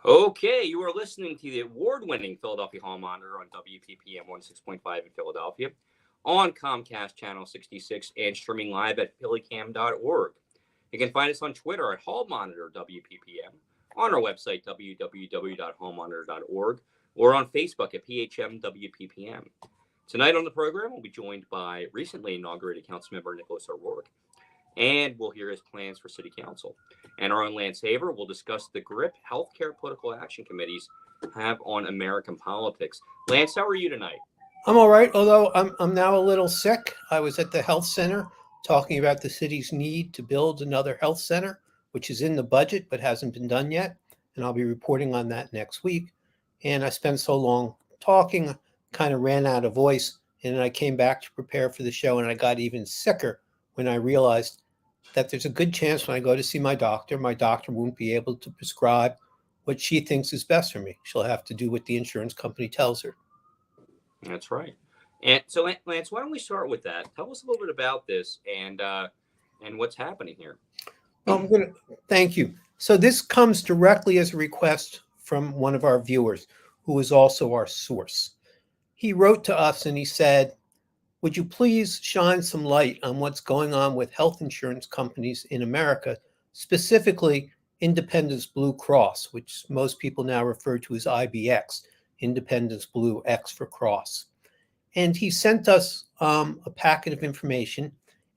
Okay, you are listening to the award-winning Philadelphia Hall Monitor on WPPM 16.5 in Philadelphia, on Comcast Channel 66, and streaming live at phillycam.org. You can find us on Twitter at Hall Monitor WPPM, on our website www.hallmonitor.org, or on Facebook at PHM WPPM. Tonight on the program, we'll be joined by recently inaugurated Councilmember Nicholas O'Rourke, and we'll hear his plans for City Council. And our own Lance Haver will discuss the grip healthcare political action committees have on American politics. Lance, how are you tonight? I'm all right, although I'm now a little sick. I was at the health center talking about the city's need to build another health center, which is in the budget but hasn't been done yet. And I'll be reporting on that next week. And I spent so long talking, kind of ran out of voice. And then I came back to prepare for the show, and I got even sicker when I realized that there's a good chance when I go to see my doctor won't be able to prescribe what she thinks is best for me. She'll have to do what the insurance company tells her. That's right. And so, Lance, why don't we start with that? Tell us a little bit about this and what's happening here. Well, I'm going to thank you. So this comes directly as a request from one of our viewers, who is also our source. He wrote to us and he said, would you please shine some light on what's going on with health insurance companies in America, specifically Independence Blue Cross, which most people now refer to as IBX, Independence Blue X for Cross. And he sent us a packet of information,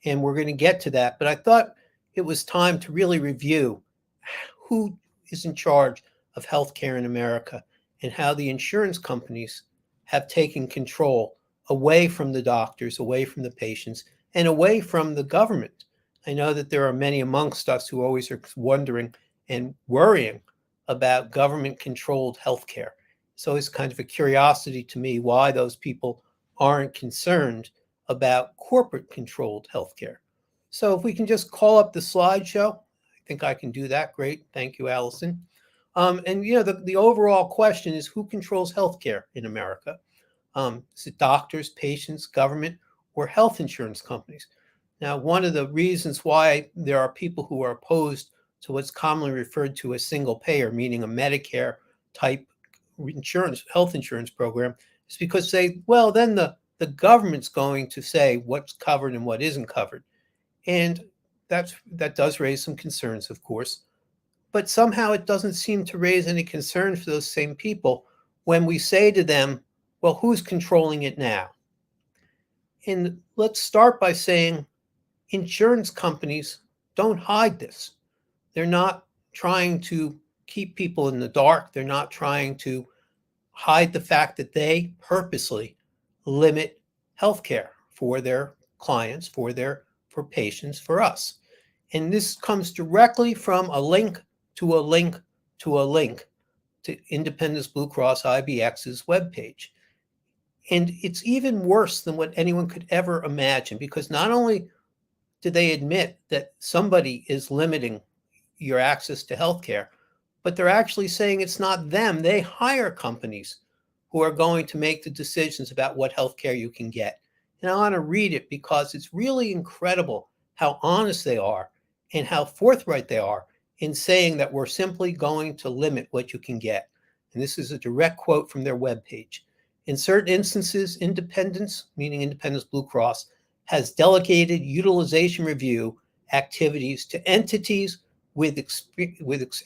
and we're going to get to that. But I thought it was time to really review who is in charge of healthcare in America and how the insurance companies have taken control away from the doctors, away from the patients, and away from the government. I know that there are many amongst us who always are wondering and worrying about government-controlled healthcare. So it's kind of a curiosity to me why those people aren't concerned about corporate-controlled healthcare. So if we can just call up the slideshow, I think I can do that. Great. Thank you, Allison. And, you know, the overall question is who controls healthcare in America? Is it doctors, patients, government, or health insurance companies? Now, one of the reasons why there are people who are opposed to what's commonly referred to as single payer, meaning a Medicare type health insurance program, is because then the government's going to say what's covered and what isn't covered. And that does raise some concerns, of course. But somehow it doesn't seem to raise any concern for those same people when we say to them, well, who's controlling it now? And let's start by saying insurance companies don't hide this. They're not trying to keep people in the dark. They're not trying to hide the fact that they purposely limit healthcare for their clients, for patients, for us. And this comes directly from a link to a link to a link to Independence Blue Cross IBX's webpage. And it's even worse than what anyone could ever imagine, because not only do they admit that somebody is limiting your access to healthcare, but they're actually saying it's not them. They hire companies who are going to make the decisions about what healthcare you can get. And I want to read it because it's really incredible how honest they are and how forthright they are in saying that we're simply going to limit what you can get. And this is a direct quote from their webpage. In certain instances, Independence, meaning Independence Blue Cross, has delegated utilization review activities to entities with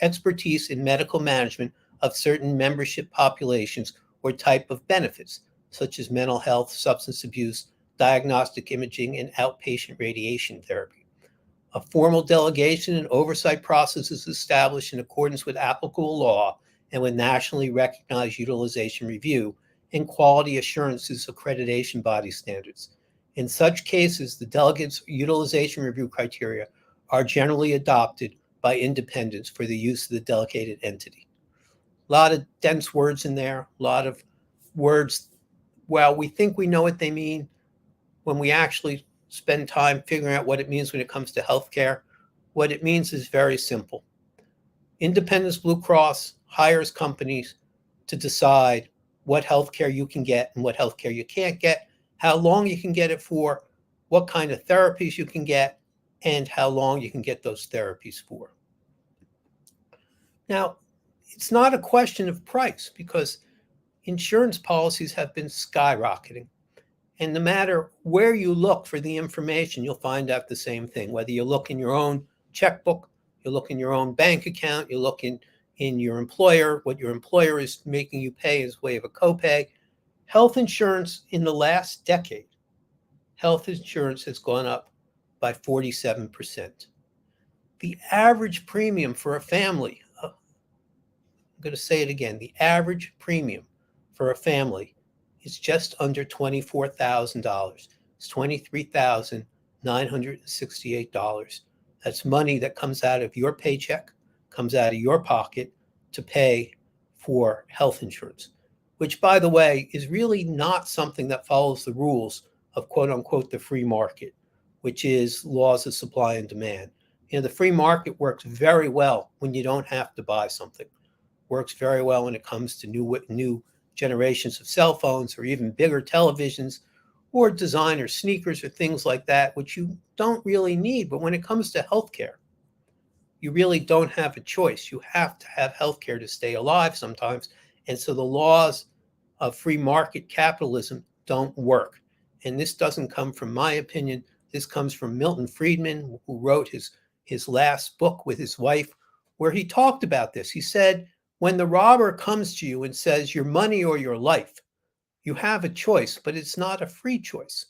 expertise in medical management of certain membership populations or type of benefits, such as mental health, substance abuse, diagnostic imaging, and outpatient radiation therapy. A formal delegation and oversight process is established in accordance with applicable law and with nationally recognized utilization review and quality assurances accreditation body standards. In such cases, the delegates' utilization review criteria are generally adopted by Independence for the use of the delegated entity. A lot of dense words in there, a lot of words. Well, we think we know what they mean. When we actually spend time figuring out what it means when it comes to healthcare, what it means is very simple. Independence Blue Cross hires companies to decide what healthcare you can get and what healthcare you can't get, how long you can get it for, what kind of therapies you can get, and how long you can get those therapies for. Now, it's not a question of price because insurance policies have been skyrocketing. And no matter where you look for the information, you'll find out the same thing. Whether you look in your own checkbook, you look in your own bank account, you look in your employer, what your employer is making you pay as way of a copay. Health insurance in the last decade, health insurance has gone up by 47%. The average premium for a family, I'm going to say it again, the average premium for a family is just under $24,000. It's $23,968. That's money that comes out of your paycheck, comes out of your pocket to pay for health insurance, which, by the way, is really not something that follows the rules of quote unquote the free market, which is laws of supply and demand. The free market works very well when you don't have to buy something. Works very well when it comes to new generations of cell phones or even bigger televisions or designer sneakers or things like that, which you don't really need. But when it comes to healthcare, you really don't have a choice. You have to have healthcare to stay alive sometimes. And so the laws of free market capitalism don't work. And this doesn't come from my opinion. This comes from Milton Friedman, who wrote his last book with his wife, where he talked about this. He said, when the robber comes to you and says your money or your life, you have a choice, but it's not a free choice.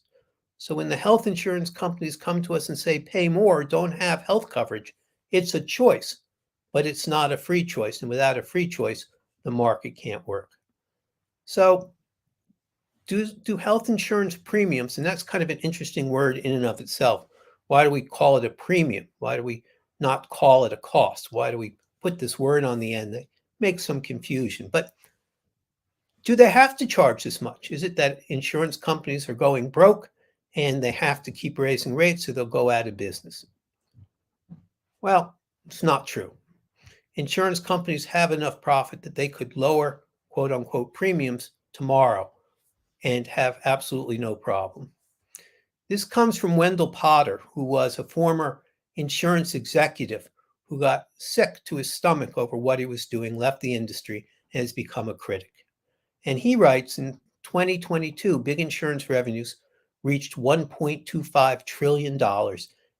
So when the health insurance companies come to us and say pay more, don't have health coverage, it's a choice, but it's not a free choice. And without a free choice, the market can't work. So do health insurance premiums, and that's kind of an interesting word in and of itself. Why do we call it a premium? Why do we not call it a cost? Why do we put this word on the end that makes some confusion? But do they have to charge this much? Is it that insurance companies are going broke and they have to keep raising rates or they'll go out of business? Well, it's not true. Insurance companies have enough profit that they could lower quote unquote premiums tomorrow and have absolutely no problem. This comes from Wendell Potter, who was a former insurance executive who got sick to his stomach over what he was doing, left the industry, and has become a critic. And he writes, in 2022, big insurance revenues reached $1.25 trillion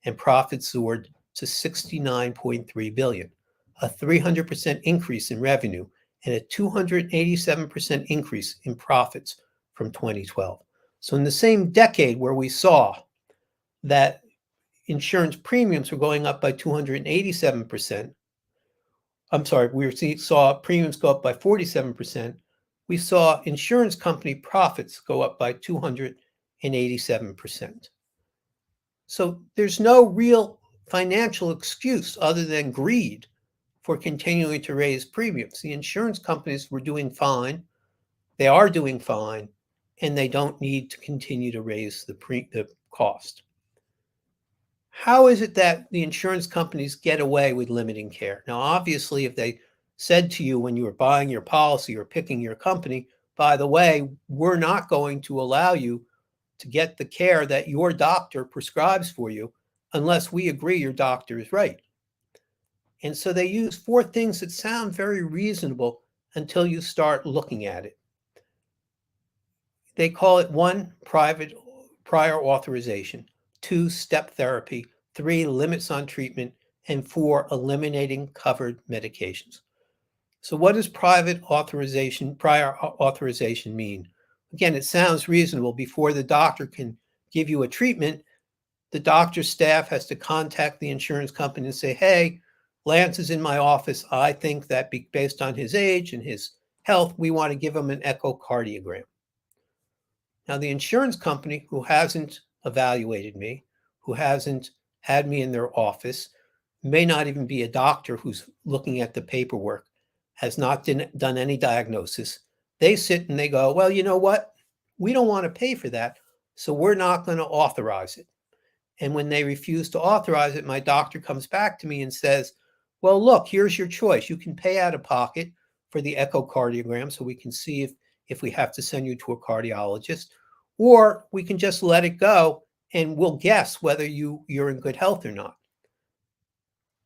and profits soared to $69.3 billion, a 300% increase in revenue and a 287% increase in profits from 2012. So in the same decade where we saw that insurance premiums were going up by 287%, we saw premiums go up by 47%, we saw insurance company profits go up by 287%. So there's no real financial excuse other than greed for continuing to raise premiums. The insurance companies were doing fine, they are doing fine, and they don't need to continue to raise the cost. How is it that the insurance companies get away with limiting care? Now, obviously, if they said to you when you were buying your policy or picking your company, by the way, we're not going to allow you to get the care that your doctor prescribes for you unless we agree your doctor is right. And so they use 4 things that sound very reasonable until you start looking at it. They call it 1, prior authorization, 2, step therapy, 3, limits on treatment, and 4, eliminating covered medications. So what does prior authorization mean? Again, it sounds reasonable. Before the doctor can give you a treatment, the doctor's staff has to contact the insurance company and say, hey, Lance is in my office. I think that based on his age and his health, we want to give him an echocardiogram. Now, the insurance company who hasn't evaluated me, who hasn't had me in their office, may not even be a doctor who's looking at the paperwork, has not done any diagnosis. They sit and they go, well, you know what? We don't want to pay for that, so we're not going to authorize it. And when they refuse to authorize it, my doctor comes back to me and says, well, look, here's your choice. You can pay out of pocket for the echocardiogram so we can see if we have to send you to a cardiologist, or we can just let it go and we'll guess whether you're in good health or not.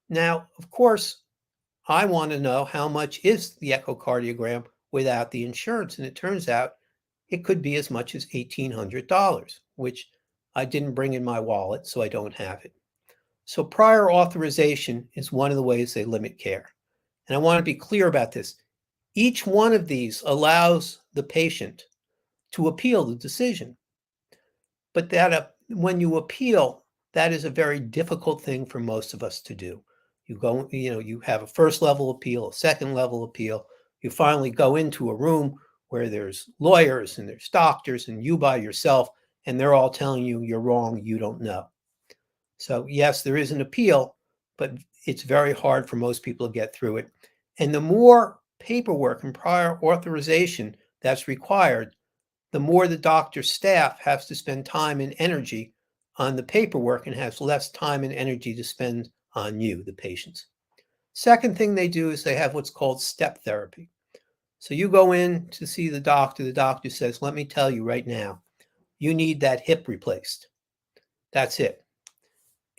Now, of course, I want to know how much is the echocardiogram without the insurance. And it turns out it could be as much as $1,800, which I didn't bring in my wallet, so I don't have it. So prior authorization is one of the ways they limit care. And I want to be clear about this. Each one of these allows the patient to appeal the decision. But when you appeal, that is a very difficult thing for most of us to do. You have a first level appeal, a second level appeal. You finally go into a room where there's lawyers and there's doctors and you by yourself, and they're all telling you you're wrong, you don't know. So yes, there is an appeal, but it's very hard for most people to get through it. And the more paperwork and prior authorization that's required, the more the doctor's staff has to spend time and energy on the paperwork and has less time and energy to spend on you, the patients. Second thing they do is they have what's called step therapy. So you go in to see the doctor says, let me tell you right now, you need that hip replaced. That's it.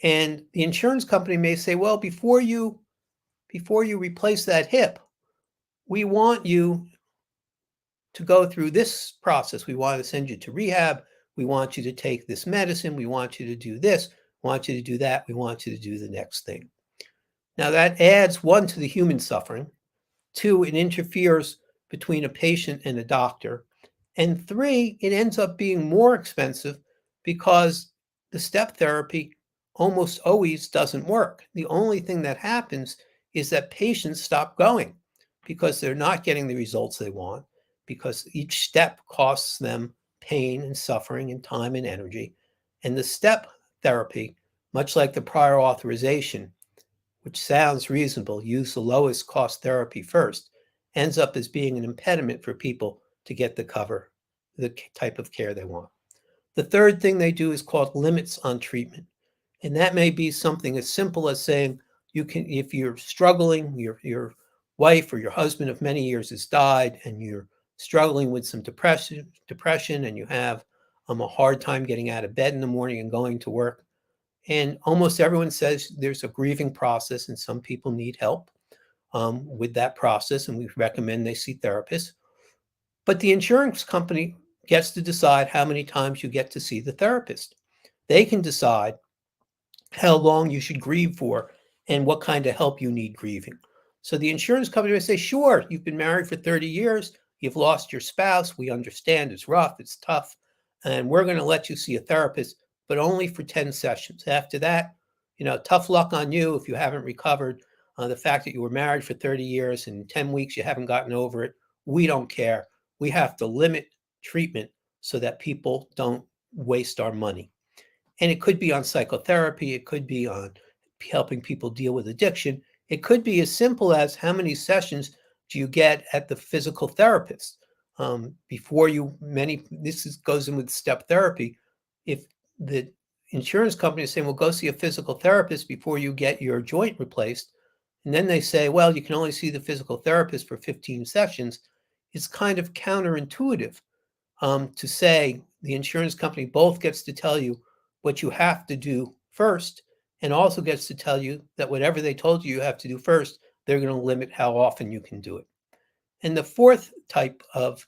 And the insurance company may say, well, before you replace that hip, we want you to go through this process. We want to send you to rehab. We want you to take this medicine. We want you to do this. We want you to do that. We want you to do the next thing. Now that adds, one, to the human suffering. Two, it interferes between a patient and a doctor. And three, it ends up being more expensive because the step therapy almost always doesn't work. The only thing that happens is that patients stop going because they're not getting the results they want, because each step costs them pain and suffering and time and energy. And the step therapy, much like the prior authorization, which sounds reasonable, use the lowest cost therapy first, ends up as being an impediment for people to get the type of care they want. The third thing they do is called limits on treatment. And that may be something as simple as saying, if you're struggling, your wife or your husband of many years has died, and you're struggling with some depression, and you have a hard time getting out of bed in the morning and going to work. And almost everyone says there's a grieving process, and some people need help with that process, and we recommend they see therapists. But the insurance company gets to decide how many times you get to see the therapist. They can decide how long you should grieve for and what kind of help you need grieving. So the insurance company may say, sure, you've been married for 30 years, you've lost your spouse, we understand it's rough, it's tough, and we're going to let you see a therapist, but only for 10 sessions. After that, tough luck on you if you haven't recovered. The fact that you were married for 30 years and in 10 weeks you haven't gotten over it, we don't care. We have to limit treatment so that people don't waste our money. And it could be on psychotherapy. It could be on helping people deal with addiction. It could be as simple as, how many sessions do you get at the physical therapist? This goes in with step therapy. If the insurance company is saying, well, go see a physical therapist before you get your joint replaced, and then they say, well, you can only see the physical therapist for 15 sessions, it's kind of counterintuitive to say the insurance company both gets to tell you what you have to do first, and also gets to tell you that whatever they told you have to do first, they're going to limit how often you can do it. And the fourth type of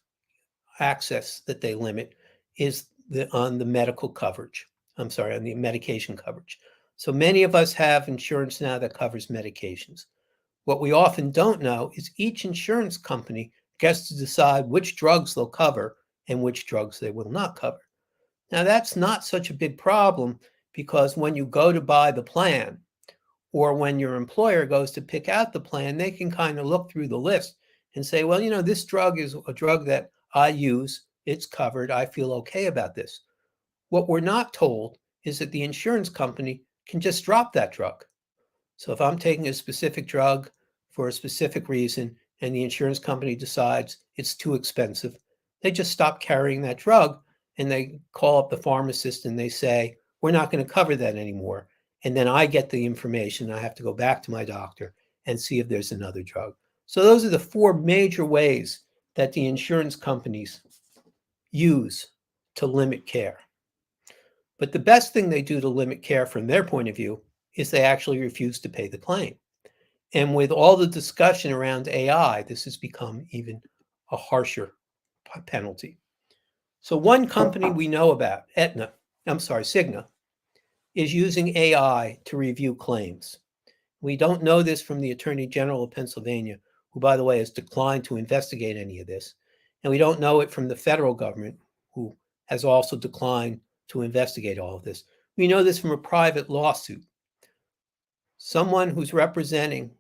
access that they limit is on the medical coverage. On the medication coverage. So many of us have insurance now that covers medications. What we often don't know is each insurance company gets to decide which drugs they'll cover and which drugs they will not cover. Now, that's not such a big problem, because when you go to buy the plan, or when your employer goes to pick out the plan, they can kind of look through the list and say, well, this drug is a drug that I use, it's covered, I feel okay about this. What we're not told is that the insurance company can just drop that drug. So if I'm taking a specific drug for a specific reason and the insurance company decides it's too expensive, they just stop carrying that drug, and they call up the pharmacist and they say, we're not going to cover that anymore. And then I get the information. I have to go back to my doctor and see if there's another drug. So those are the four major ways that the insurance companies use to limit care. But the best thing they do to limit care from their point of view is they actually refuse to pay the claim. And with all the discussion around AI, this has become even a harsher penalty. So one company we know about, Cigna, is using AI to review claims. We don't know this from the Attorney General of Pennsylvania, who, by the way, has declined to investigate any of this. And we don't know it from the federal government, who has also declined to investigate all of this. We know this from a private lawsuit. Someone who's representing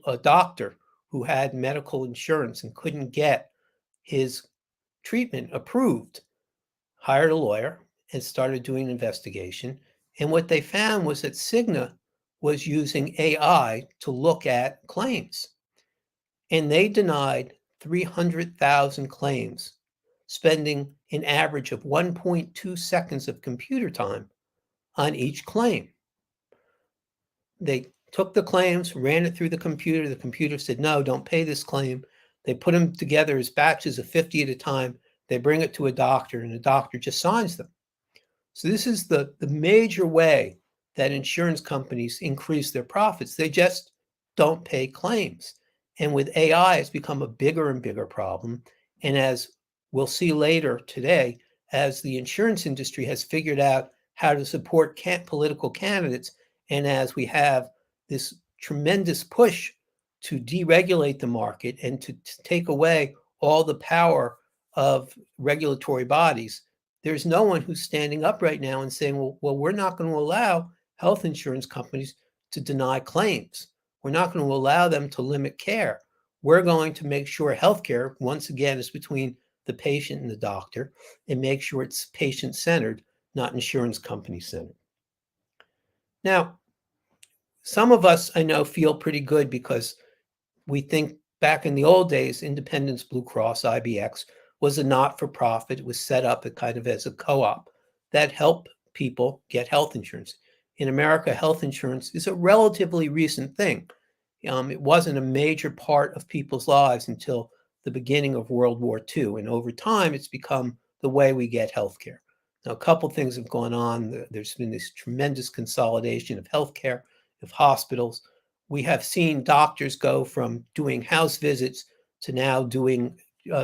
a doctor who had medical insurance and couldn't get his treatment approved hired a lawyer and started doing an investigation. And what they found was that Cigna was using AI to look at claims. And they denied 300,000 claims, spending an average of 1.2 seconds of computer time on each claim. They took the claims, ran it through the computer. The computer said, no, don't pay this claim. They put them together as batches of 50 at a time. They bring it to a doctor, and the doctor just signs them. So this is the major way that insurance companies increase their profits. They just don't pay claims. And with AI, it's become a bigger and bigger problem. And as we'll see later today, as the insurance industry has figured out how to support political candidates, and as we have this tremendous push to deregulate the market and to take away all the power of regulatory bodies, there's no one who's standing up right now and saying, well, we're not going to allow health insurance companies to deny claims. We're not going to allow them to limit care. We're going to make sure healthcare, once again, is between the patient and the doctor, and make sure it's patient-centered, not insurance company-centered. Now, some of us, I know, feel pretty good because we think back in the old days, Independence Blue Cross, IBX, was a not-for-profit. It was set up kind of as a co-op that helped people get health insurance. In America, health insurance is a relatively recent thing. It wasn't a major part of people's lives until the beginning of World War II. And over time, it's become the way we get healthcare. Now, a couple things have gone on. There's been this tremendous consolidation of healthcare, of hospitals. We have seen doctors go from doing house visits to now doing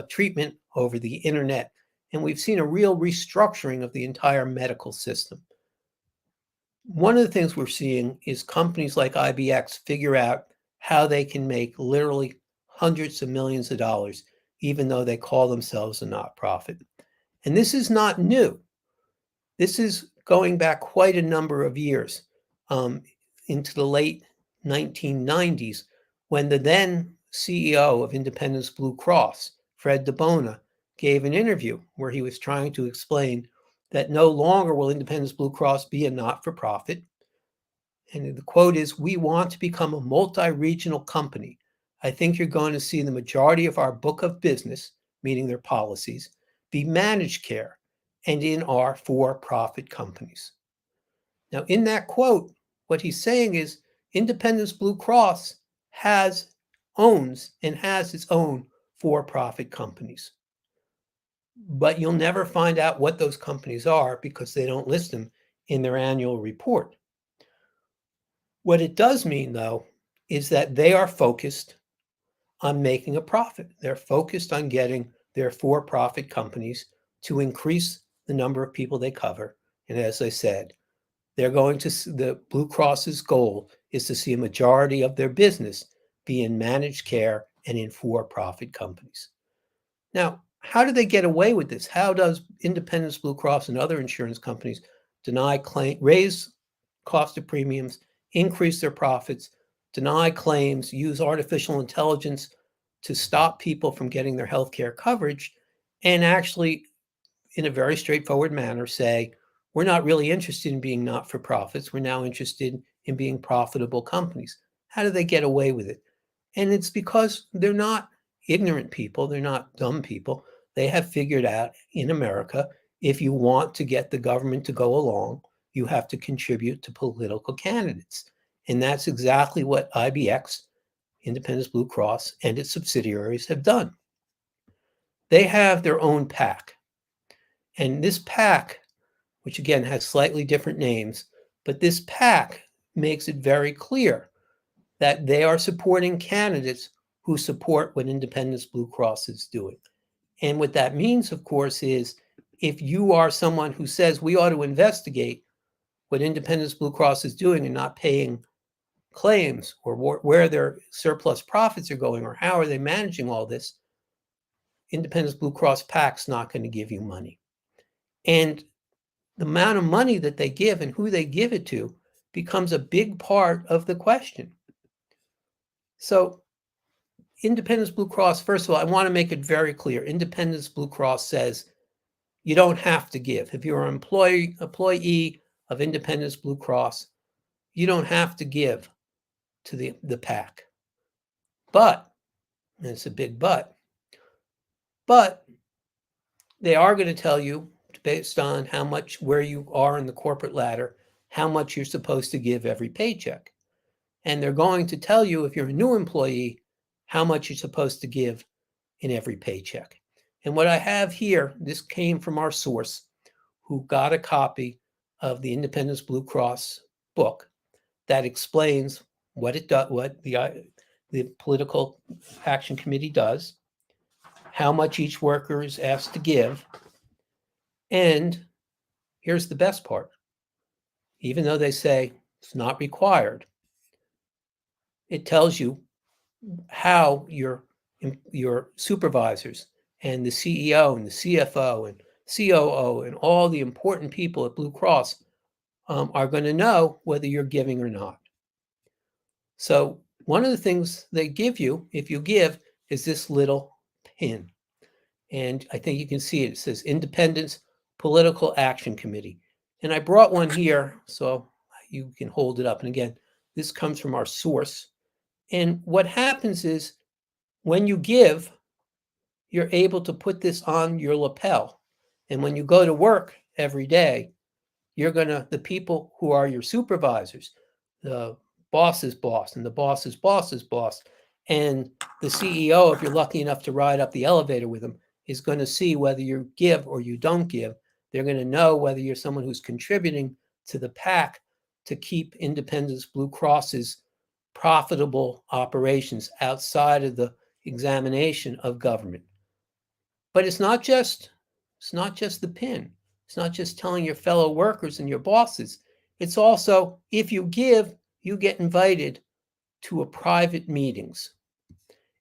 treatment over the internet. And we've seen a real restructuring of the entire medical system. One of the things we're seeing is companies like IBX figure out how they can make literally hundreds of millions of dollars, even though they call themselves a not-profit. And this is not new. This is going back quite a number of years, into the late 1990s, when the then CEO of Independence Blue Cross, Fred DeBona, gave an interview where he was trying to explain that no longer will Independence Blue Cross be a not-for-profit. And the quote is, "We want to become a multi-regional company. I think you're going to see the majority of our book of business, meaning their policies, be managed care and in our for-profit companies." Now, in that quote, what he's saying is Independence Blue Cross owns and has its own for-profit companies. But you'll never find out what those companies are because they don't list them in their annual report. What it does mean, though, is that they are focused on making a profit. They're focused on getting their for-profit companies to increase the number of people they cover. And as I said, the Blue Cross's goal is to see a majority of their business be in managed care and in for-profit companies. Now, how do they get away with this? How does Independence Blue Cross and other insurance companies raise cost of premiums, increase their profits, deny claims, use artificial intelligence to stop people from getting their health care coverage, and actually, in a very straightforward manner, say, we're not really interested in being not-for-profits. We're now interested in being profitable companies. How do they get away with it? And it's because they're not ignorant people. They're not dumb people. They have figured out in America, if you want to get the government to go along, you have to contribute to political candidates. And that's exactly what IBX, Independence Blue Cross, and its subsidiaries have done. They have their own PAC. And this PAC, which again has slightly different names, but this PAC makes it very clear that they are supporting candidates who support what Independence Blue Cross is doing. And what that means, of course, is if you are someone who says we ought to investigate what Independence Blue Cross is doing and not paying claims, or where their surplus profits are going, or how are they managing all this, Independence Blue Cross PAC's not going to give you money. And the amount of money that they give and who they give it to becomes a big part of the question. So Independence Blue Cross, first of all, I want to make it very clear. Independence Blue Cross says you don't have to give. If you're an employee of Independence Blue Cross, you don't have to give to the PAC. But, and it's a big but they are going to tell you, based on how much, where you are in the corporate ladder, how much you're supposed to give every paycheck. And they're going to tell you, if you're a new employee, how much you're supposed to give in every paycheck. And what I have here, this came from our source, who got a copy of the Independence Blue Cross book that explains what it does, what the Political Action Committee does, how much each worker is asked to give. And here's the best part. Even though they say it's not required, it tells you how your supervisors and the CEO and the CFO and COO and all the important people at Blue Cross are going to know whether you're giving or not. So one of the things they give you, if you give, is this little pin. And I think you can see it. It says Independence Political Action Committee. And I brought one here so you can hold it up. And again, this comes from our source. And what happens is when you give, you're able to put this on your lapel. And when you go to work every day, the people who are your supervisors, the boss's boss and the boss's boss's boss, and the CEO, if you're lucky enough to ride up the elevator with them, is going to see whether you give or you don't give. They're going to know whether you're someone who's contributing to the PAC to keep Independence Blue Cross's profitable operations outside of the examination of government. But it's not just the pin. It's not just telling your fellow workers and your bosses. It's also, if you give, you get invited to private meetings.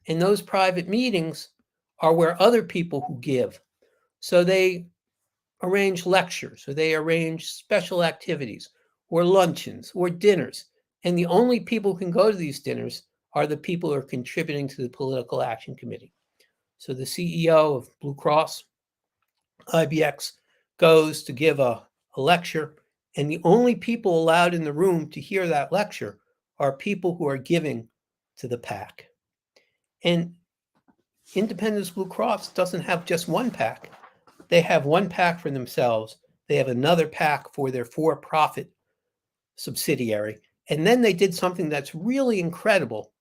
And those private meetings are where other people who give. So they arrange lectures, or they arrange special activities, or luncheons, or dinners. And the only people who can go to these dinners are the people who are contributing to the Political Action Committee. So the CEO of Blue Cross, IBX, goes to give a lecture, and the only people allowed in the room to hear that lecture are people who are giving to the PAC. And Independence Blue Cross doesn't have just one PAC. They have one PAC for themselves. They have another PAC for their for-profit subsidiary. And then they did something that's really incredible.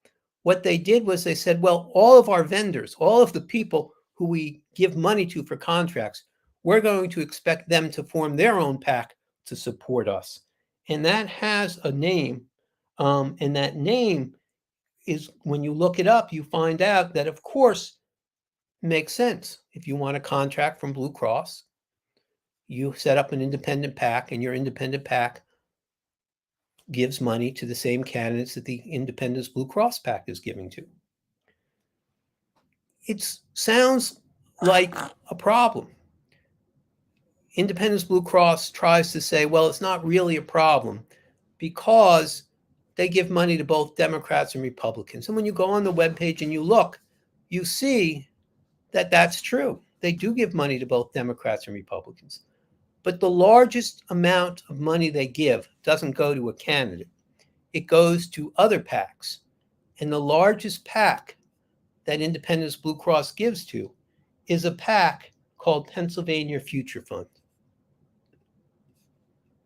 What they did was they said, well, all of our vendors, all of the people who we give money to for contracts, we're going to expect them to form their own PAC to support us. And that has a name. And that name is, when you look it up, you find out that, of course, makes sense. If you want a contract from Blue Cross, you set up an independent PAC, and your independent PAC gives money to the same candidates that the Independence Blue Cross PAC is giving to. It sounds like a problem. Independence Blue Cross tries to say, well, it's not really a problem because they give money to both Democrats and Republicans. And when you go on the webpage and you look, you see that that's true. They do give money to both Democrats and Republicans. But the largest amount of money they give doesn't go to a candidate. It goes to other PACs. And the largest PAC that Independence Blue Cross gives to is a PAC called Pennsylvania Future Fund.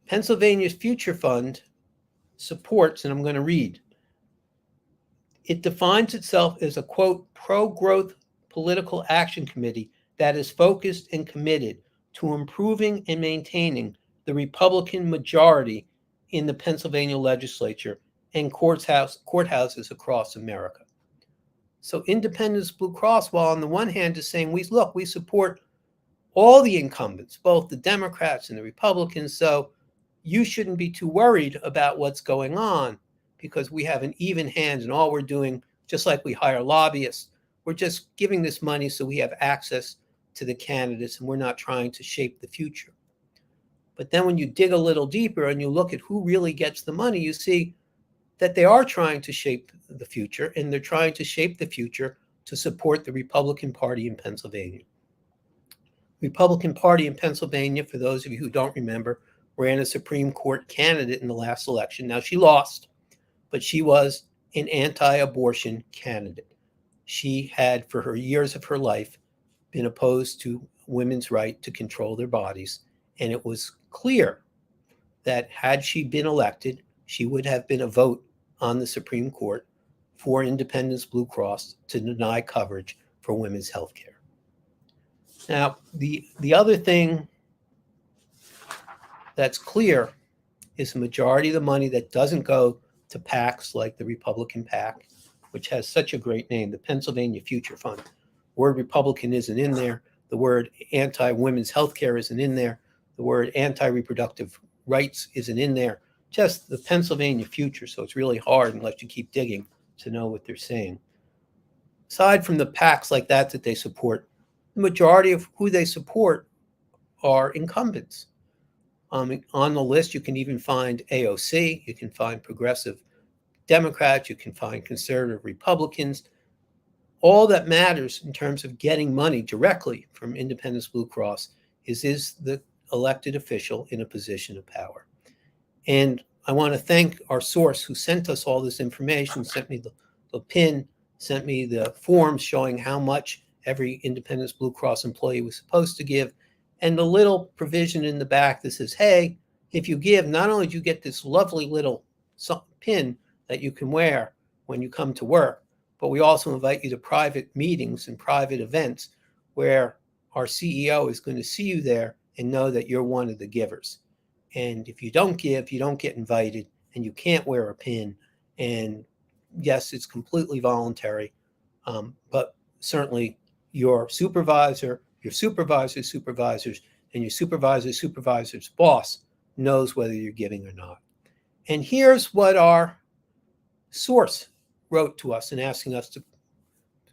Pennsylvania's Future Fund supports, and I'm going to read, it defines itself as a, quote, pro-growth political action committee that is focused and committed to improving and maintaining the Republican majority in the Pennsylvania legislature and courthouses across America. So Independence Blue Cross, while on the one hand is saying, we support all the incumbents, both the Democrats and the Republicans, so you shouldn't be too worried about what's going on because we have an even hand and all we're doing, just like we hire lobbyists, we're just giving this money so we have access to the candidates and we're not trying to shape the future. But then when you dig a little deeper and you look at who really gets the money, you see that they are trying to shape the future, and they're trying to shape the future to support the Republican Party in Pennsylvania. Republican Party in Pennsylvania, for those of you who don't remember, ran a Supreme Court candidate in the last election. Now, she lost, but she was an anti-abortion candidate. She had, for her years of her life, been opposed to women's right to control their bodies, and it was clear that had she been elected, she would have been a vote on the Supreme Court for Independence Blue Cross to deny coverage for women's health care. Now, the other thing that's clear is the majority of the money that doesn't go to PACs like the Republican PAC, which has such a great name, the Pennsylvania Future Fund. The word Republican isn't in there. The word anti-women's health care isn't in there. The word anti-reproductive rights isn't in there. Just the Pennsylvania future, so it's really hard unless you keep digging to know what they're saying. Aside from the PACs like that they support, the majority of who they support are incumbents. On the list, you can even find AOC, you can find progressive Democrats, you can find conservative Republicans. All that matters in terms of getting money directly from Independence Blue Cross is the elected official in a position of power. And I want to thank our source who sent us all this information, sent me the pin, sent me the forms showing how much every Independence Blue Cross employee was supposed to give, and the little provision in the back that says, hey, if you give, not only do you get this lovely little pin that you can wear when you come to work, but we also invite you to private meetings and private events where our CEO is going to see you there and know that you're one of the givers. And if you don't give, you don't get invited, and you can't wear a pin. And yes, it's completely voluntary, but certainly your supervisor, your supervisor's supervisors, and your supervisor's boss knows whether you're giving or not. And here's what our source wrote to us and asking us to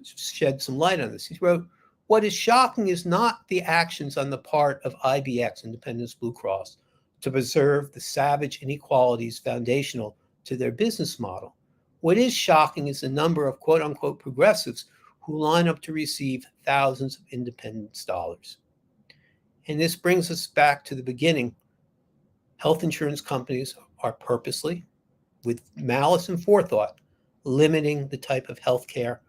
shed some light on this. He wrote, what is shocking is not the actions on the part of IBX, Independence Blue Cross, to preserve the savage inequalities foundational to their business model. What is shocking is the number of quote-unquote progressives who line up to receive thousands of independence dollars. And this brings us back to the beginning. Health insurance companies are purposely, with malice and forethought, limiting the type of health care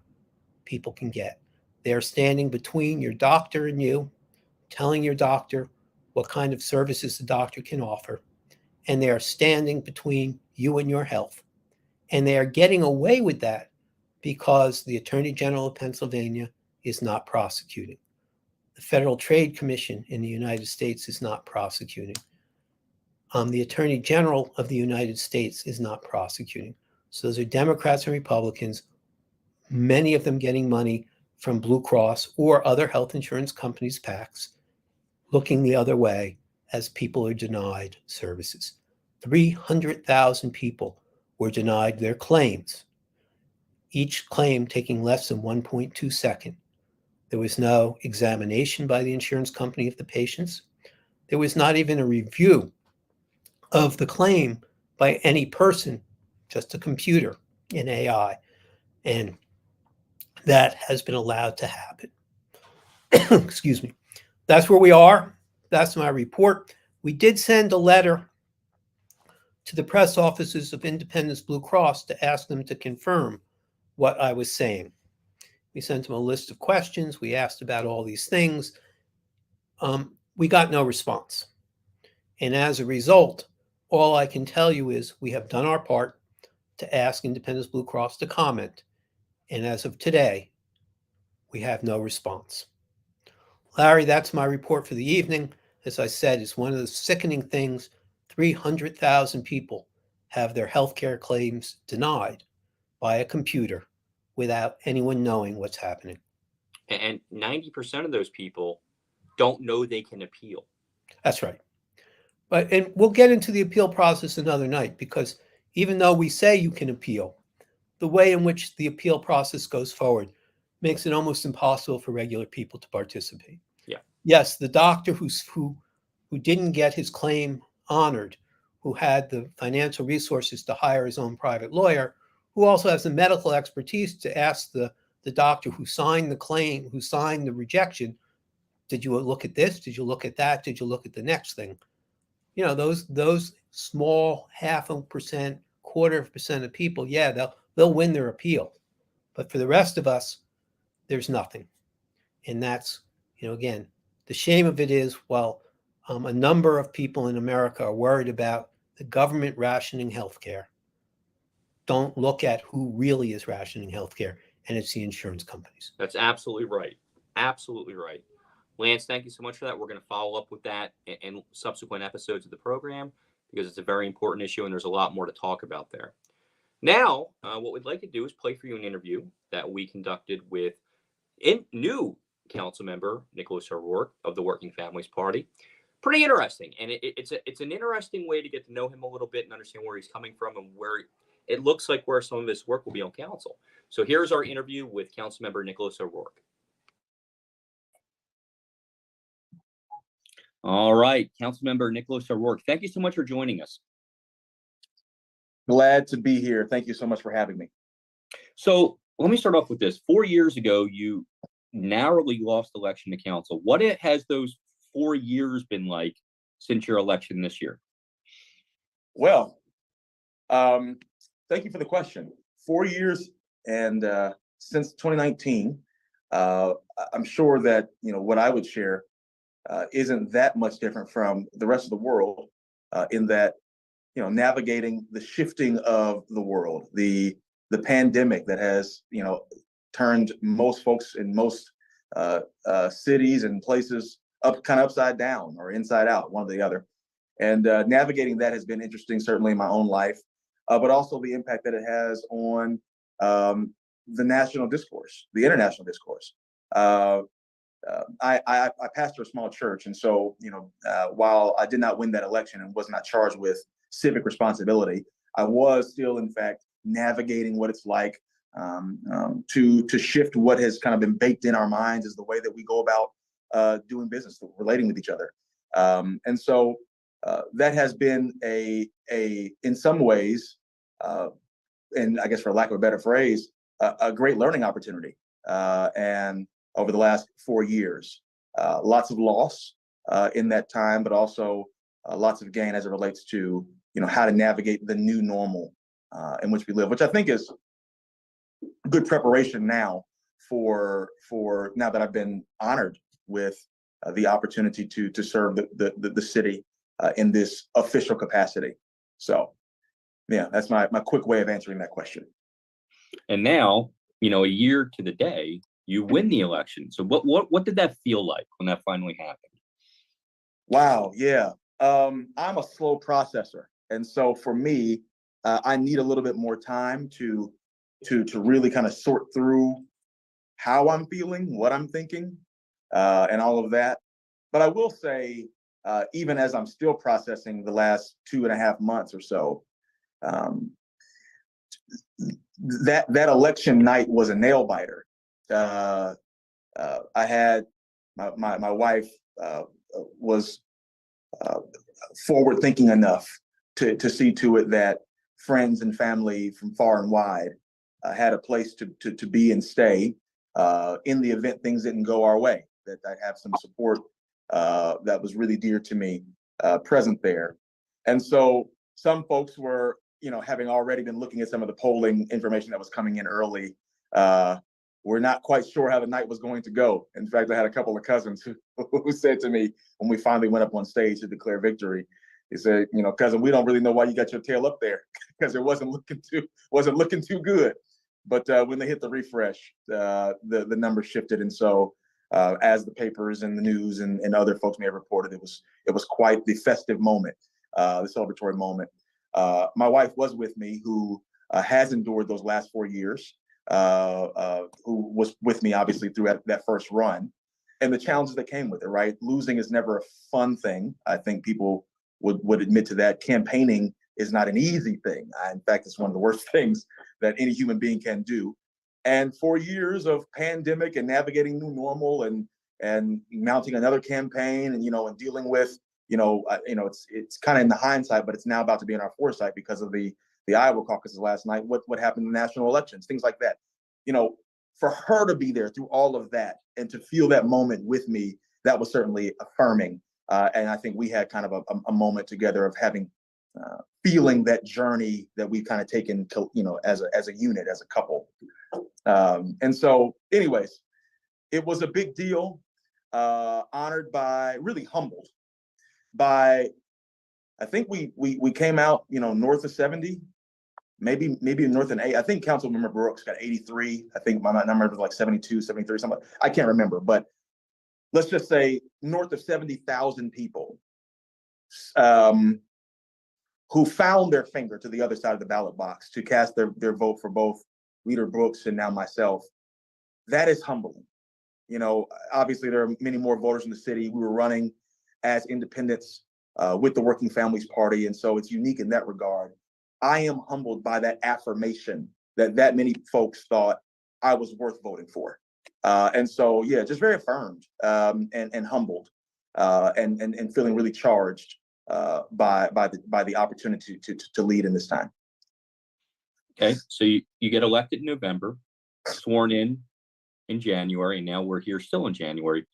people can get. They are standing between your doctor and you, telling your doctor what kind of services the doctor can offer, and they are standing between you and your health. And they are getting away with that because the Attorney General of Pennsylvania is not prosecuting. The Federal Trade Commission in the United States is not prosecuting. The Attorney General of the United States is not prosecuting. So those are Democrats and Republicans, many of them getting money from Blue Cross or other health insurance companies' PACs, looking the other way as people are denied services. 300,000 people were denied their claims, each claim taking less than 1.2 seconds. There was no examination by the insurance company of the patients. There was not even a review of the claim by any person, just a computer in AI. And that has been allowed to happen. Excuse me. That's where we are. That's my report. We did send a letter to the press offices of Independence Blue Cross to ask them to confirm what I was saying. We sent them a list of questions. We asked about all these things. We got no response. And as a result, all I can tell you is we have done our part to ask Independence Blue Cross to comment. And as of today, we have no response. Larry, that's my report for the evening. As I said, it's one of the sickening things. 300,000 people have their healthcare claims denied by a computer without anyone knowing what's happening. And 90% of those people don't know they can appeal. That's right. And we'll get into the appeal process another night, because even though we say you can appeal, the way in which the appeal process goes forward makes it almost impossible for regular people to participate. Yeah. Yes, the doctor who didn't get his claim honored, who had the financial resources to hire his own private lawyer, who also has the medical expertise to ask the doctor who signed the claim, who signed the rejection, did you look at this? Did you look at that? Did you look at the next thing? You know, those small 0.5%, 0.25% of people, yeah, they'll win their appeal. But for the rest of us, there's nothing. And that's, again, the shame of it is, while a number of people in America are worried about the government rationing healthcare, don't look at who really is rationing healthcare, and it's the insurance companies. That's absolutely right. Absolutely right. Lance, thank you so much for that. We're going to follow up with that in subsequent episodes of the program, because it's a very important issue and there's a lot more to talk about there. Now, what we'd like to do is play for you an interview that we conducted with new council member Nicholas O'Rourke of the Working Families Party. Pretty interesting, and it's an interesting way to get to know him a little bit and understand where he's coming from and where it looks like where some of his work will be on council. So here's our interview with council member Nicholas O'Rourke. All right, Councilmember Nicholas O'Rourke, thank you so much for joining us. Glad to be here. Thank you so much for having me. So let me start off with this. 4 years ago, you narrowly lost election to council. What has those 4 years been like since your election this year? Well, thank you for the question. 4 years, and since 2019, I'm sure that what I would share isn't that much different from the rest of the world, in that navigating the shifting of the world, the pandemic that has turned most folks in most cities and places kind of upside down or inside out, one or the other. And navigating that has been interesting, certainly in my own life, but also the impact that it has on the national discourse, the international discourse. I pastor a small church, and so while I did not win that election and was not charged with civic responsibility, I was still, in fact, navigating what it's like to shift what has kind of been baked in our minds as the way that we go about doing business, relating with each other, and so that has been in some ways, and I guess for lack of a better phrase, a great learning opportunity, and over the last 4 years. Lots of loss in that time, but also lots of gain as it relates to how to navigate the new normal in which we live, which I think is good preparation now for now that I've been honored with the opportunity to serve the city in this official capacity. So yeah, that's my quick way of answering that question. And now, a year to the day, you win the election. So what did that feel like when that finally happened? Wow, yeah. I'm a slow processor, and so for me, I need a little bit more time to really kind of sort through how I'm feeling, what I'm thinking, and all of that. But I will say, even as I'm still processing the last 2.5 months or so, that election night was a nail biter. I had my wife was forward thinking enough to see to it that friends and family from far and wide had a place to be and stay in the event things didn't go our way, that I'd have some support that was really dear to me present there. And so some folks were, having already been looking at some of the polling information that was coming in early, we're not quite sure how the night was going to go. In fact, I had a couple of cousins who said to me when we finally went up on stage to declare victory, they said, cousin, we don't really know why you got your tail up there, because it wasn't looking too good. But when they hit the refresh, the numbers shifted, and so as the papers and the news and other folks may have reported, it was quite the festive moment, the celebratory moment. My wife was with me, who has endured those last 4 years, who was with me obviously through that first run, and the challenges that came with it. Right, losing is never a fun thing. I think people would admit to that. Campaigning is not an easy thing. In fact, it's one of the worst things that any human being can do. And 4 years of pandemic and navigating new normal and mounting another campaign, and and dealing with it's kind of in the hindsight, but it's now about to be in our foresight because of the Iowa caucuses last night. What happened in the national elections, things like that. For her to be there through all of that and to feel that moment with me, that was certainly affirming. And I think we had kind of a moment together of having feeling that journey that we've kind of taken to, as a unit, as a couple. And so anyways, it was a big deal, honored by, really humbled by, I think we came out, north of 70, maybe north of 8. I think Councilmember Brooks got 83. I think my number was like 72, 73, something. I can't remember, but let's just say north of 70,000 people who found their finger to the other side of the ballot box to cast their vote for both Leader Brooks and now myself. That is humbling. Obviously there are many more voters in the city. We were running as independents with the Working Families Party, and so it's unique in that regard. I am humbled by that affirmation that many folks thought I was worth voting for. And so, yeah, just very affirmed and humbled and feeling really charged by the opportunity to lead in this time. Okay, so you get elected in November, sworn in January, and now we're here still in January.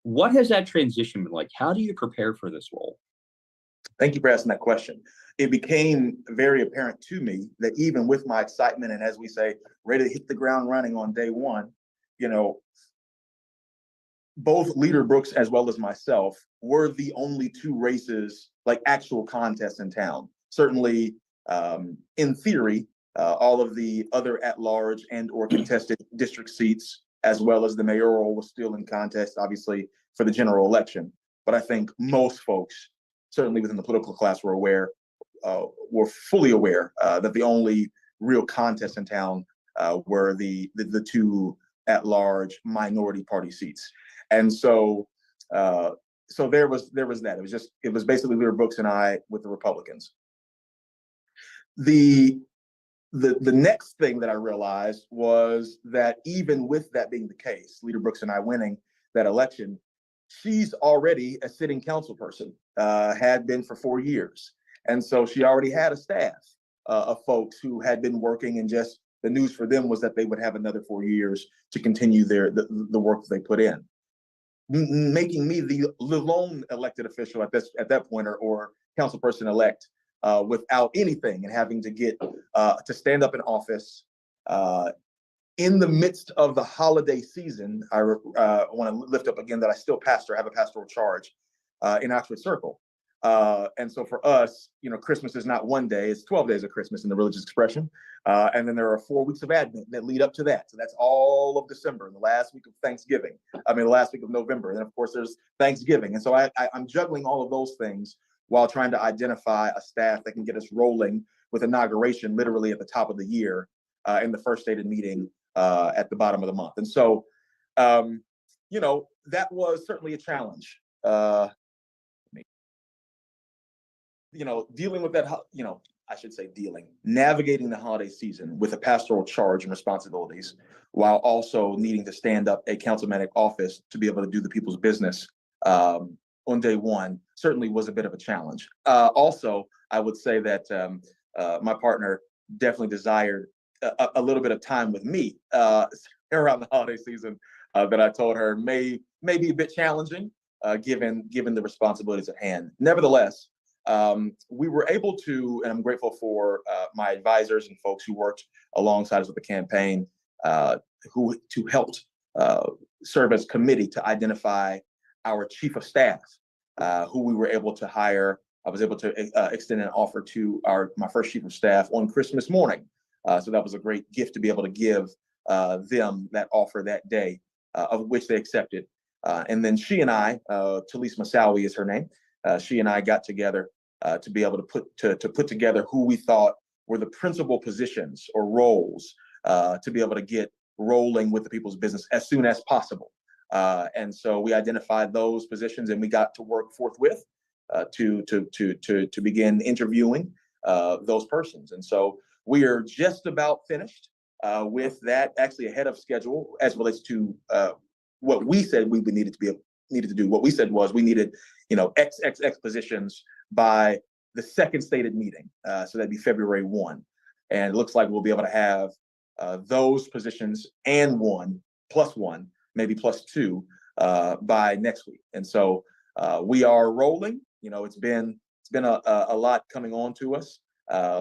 What has that transition been like? How do you prepare for this role? Thank you for asking that question. It became very apparent to me that even with my excitement and, as we say, ready to hit the ground running on day one, both Leader Brooks as well as myself were the only two races, like actual contests in town. Certainly, in theory, all of the other at-large and or contested district seats, as well as the mayoral, was still in contest, obviously, for the general election. But I think most folks, certainly within the political class, were fully aware that the only real contests in town were the two at-large minority party seats. And so there was that. It was basically Leader Brooks and I with the Republicans. The next thing that I realized was that even with that being the case, Leader Brooks and I winning that election, she's already a sitting council person, had been for 4 years. And so she already had a staff of folks who had been working, and just the news for them was that they would have another 4 years to continue the work that they put in, making me the lone elected official at that point, or council person elect, without anything, and having to get to stand up in office in the midst of the holiday season. I want to lift up again that I still pastor. I have a pastoral charge in Oxford Circle. And so for us, Christmas is not one day, it's 12 days of Christmas in the religious expression. And then there are 4 weeks of Advent that lead up to that. So that's all of December, and the last week of Thanksgiving. the last week of November. And then of course there's Thanksgiving. And so I'm juggling all of those things while trying to identify a staff that can get us rolling with inauguration literally at the top of the year, and the first stated meeting at the bottom of the month. And so, that was certainly a challenge. Dealing with that, navigating the holiday season with a pastoral charge and responsibilities, while also needing to stand up a councilmanic office to be able to do the people's business on day one, certainly was a bit of a challenge. Also, I would say that my partner definitely desired a little bit of time with me around the holiday season, that I told her may be a bit challenging, given the responsibilities at hand. Nevertheless, we were able to, and I'm grateful for my advisors and folks who worked alongside us with the campaign, who helped serve as committee to identify our chief of staff, who we were able to hire. I was able to extend an offer to my first chief of staff on Christmas morning. So that was a great gift to be able to give them that offer that day, of which they accepted. And then she and I, Talise Masawi is her name, she and I got together to be able to put together who we thought were the principal positions or roles to be able to get rolling with the people's business as soon as possible. And so we identified those positions, and we got to work forthwith to begin interviewing those persons. And so we are just about finished with that, actually ahead of schedule as relates to what we said we needed to do. What we said was we needed, XXX positions by the second stated meeting. So that'd be February 1. And it looks like we'll be able to have those positions and +1, maybe +2 by next week. And so we are rolling. It's been a lot coming on to us.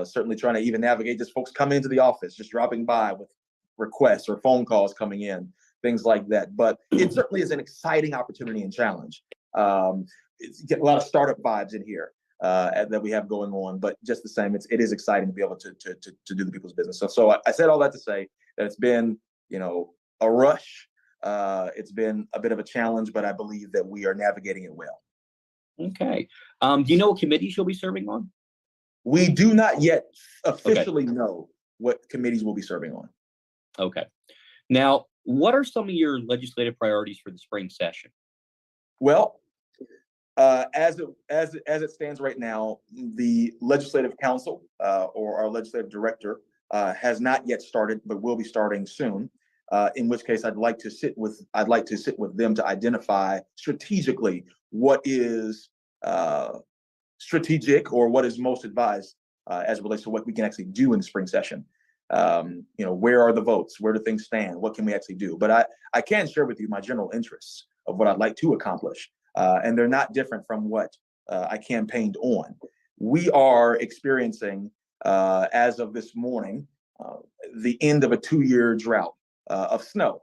Certainly trying to even navigate just folks coming into the office, just dropping by with requests or phone calls coming in, things like that. But it certainly is an exciting opportunity and challenge. It's getting a lot of startup vibes in here that we have going on, but just the same, it is exciting to be able to do the people's business. So I said all that to say that it's been, a rush. It's been a bit of a challenge, but I believe that we are navigating it well. Okay. Do you know what committees you'll be serving on? We do not yet officially know what committees we'll be serving on. Okay. Now, what are some of your legislative priorities for the spring session? Well, as it stands right now, the Legislative Council or our legislative director has not yet started, but will be starting soon. In which case, I'd like to sit with them to identify strategically what is strategic or what is most advised as it relates to what we can actually do in the spring session. Where are the votes? Where do things stand? What can we actually do? But I can share with you my general interests of what I'd like to accomplish. And they're not different from what I campaigned on. We are experiencing, as of this morning, the end of a 2-year drought of snow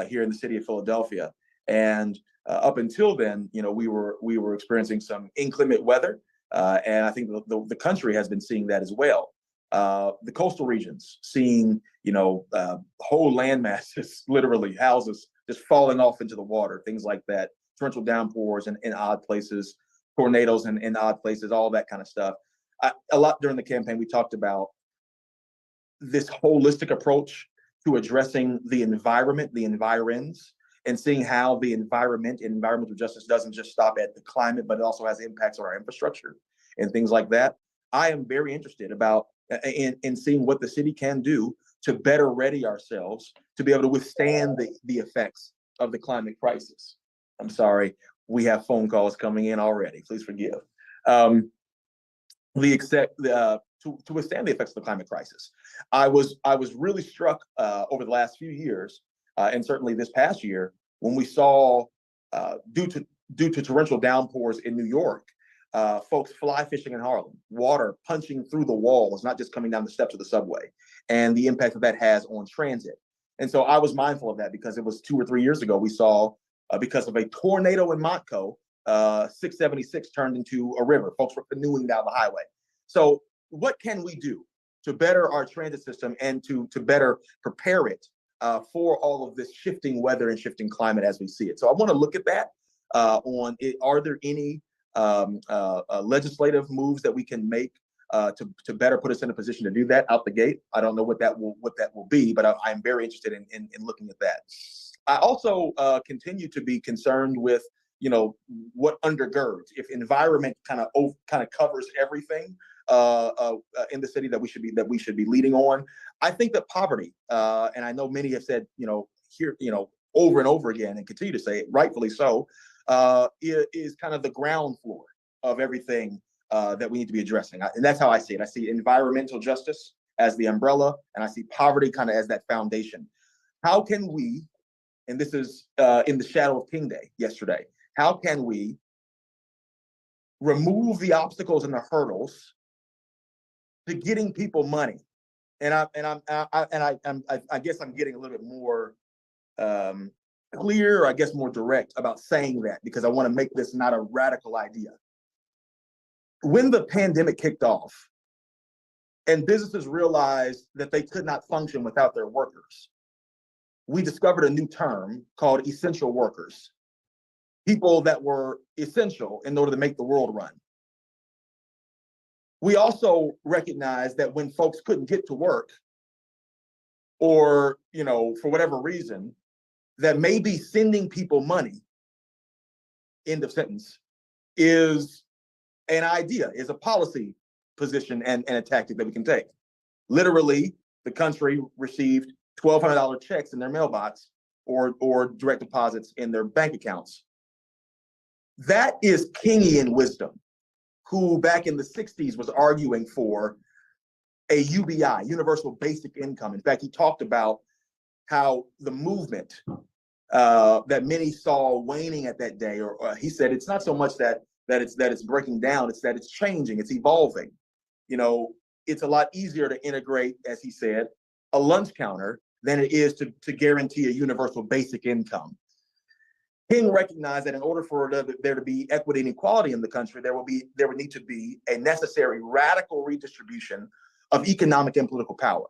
here in the city of Philadelphia. And up until then, we were experiencing some inclement weather. And I think the country has been seeing that as well. The coastal regions seeing, whole land masses, literally houses just falling off into the water, things like that, torrential downpours in odd places, tornadoes in odd places, all that kind of stuff. A lot during the campaign, we talked about this holistic approach to addressing the environment, the environs, and seeing how the environmental justice doesn't just stop at the climate, but it also has impacts on our infrastructure and things like that. I am very interested in seeing what the city can do to better ready ourselves to be able to withstand the effects of the climate crisis. I'm sorry, we have phone calls coming in already. Please forgive. To withstand the effects of the climate crisis. I was really struck over the last few years, and certainly this past year, when we saw, due to torrential downpours in New York, folks fly fishing in Harlem, water punching through the walls, not just coming down the steps of the subway, and the impact that has on transit. And so I was mindful of that because it was 2 or 3 years ago we saw, because of a tornado in Montco, 676 turned into a river. Folks were canoeing down the highway. So what can we do to better our transit system and to better prepare it for all of this shifting weather and shifting climate as we see it? So I want to look at that are there any legislative moves that we can make to better put us in a position to do that out the gate? I don't know what that will be, but I'm very interested in looking at that. I also continue to be concerned with what undergirds, if environment kind of covers everything in the city that we should be leading on. I think that poverty, and I know many have said here over and over again and continue to say it, rightfully so, is kind of the ground floor of everything that we need to be addressing. And that's how I see it. I see environmental justice as the umbrella, and I see poverty kind of as that foundation. How can we, and this is in the shadow of King Day yesterday, how can we remove the obstacles and the hurdles to getting people money? And I guess I'm getting a little bit more clear, I guess more direct about saying that, because I want to make this not a radical idea. When the pandemic kicked off and businesses realized that they could not function without their workers, we discovered a new term called essential workers, people that were essential in order to make the world run. we also recognize that when folks couldn't get to work, or, for whatever reason, that maybe sending people money, end of sentence, is an idea, is a policy position and a tactic that we can take. Literally, the country received $1,200 checks in their mailbox or direct deposits in their bank accounts. That is Kingian wisdom, who back in the 60s was arguing for a UBI, universal basic income. In fact, he talked about how the movement that many saw waning at that day, or he said it's not so much that it's breaking down, it's that it's changing, it's evolving. It's a lot easier to integrate, as he said, a lunch counter than it is to guarantee a universal basic income. King recognized that in order for there to be equity and equality in the country, there would need to be a necessary radical redistribution of economic and political power.